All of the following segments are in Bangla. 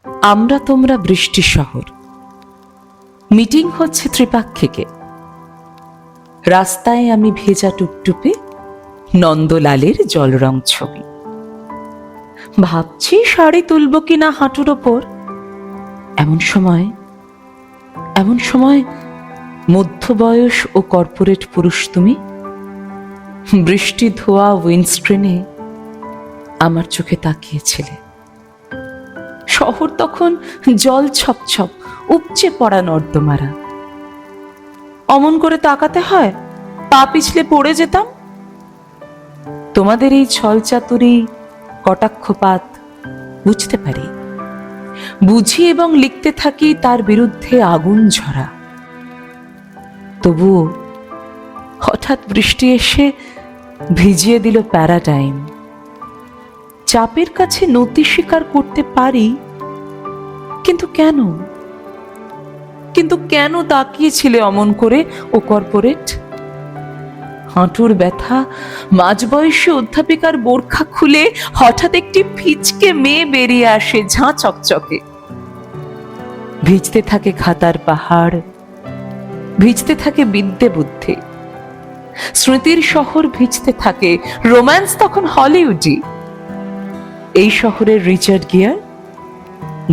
আমরা তোমরা বৃষ্টি শহর। মিটিং হচ্ছে ত্রিপাক্ষিকে। রাস্তায় আমি ভেজা টুপটুপে, নন্দলালের জলরং ছবি। ভাবছি শাড়ি তুলব কিনা হাঁটুর ওপর। এমন সময় মধ্যবয়স ও কর্পোরেট পুরুষ তুমি বৃষ্টি ধোয়া উইন্ডস্ক্রিনে আমার চোখে তাকিয়েছিলে। শহর তখন জল ছপছপ, উপচে পড়া নর্দমারা। অমন করে তাকাতে হয়, পা পিছলে পড়ে যেতাম। তোমাদের এই ছলচাতুরি, কটাক্ষপাত বুঝতে পারি, বুঝি এবং লিখতে থাকি তার বিরুদ্ধে আগুন ঝরা। তবুও হঠাৎ বৃষ্টি এসে ভিজিয়ে দিল প্যারাডাইম। চাপের কাছে নতি স্বীকার করতে পারি, কিন্তু কেন তাকিয়েছিলে অমন করে ও কর্পোরেট? হাঁটুর ব্যথা, মাঝবয়সী অধ্যাপিকার বোরখা খুলে হঠাৎ একটি ফিচকে মেয়ে বেরিয়ে আসে ঝাঁ চকচকে। ভিজতে থাকে খাতার পাহাড়, ভিজতে থাকে বিদ্যে বুদ্ধি। স্মৃতির শহর ভিজতে থাকে, রোম্যান্স তখন হলিউডি। এই শহরের রিচার্ড গিয়ার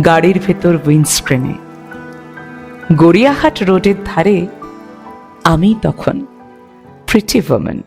গাড়ির ভেতর উইন্ডস্ক্রিনে। গড়িয়াহাট রোডের ধারে আমি তখন প্রিটি ওম্যান।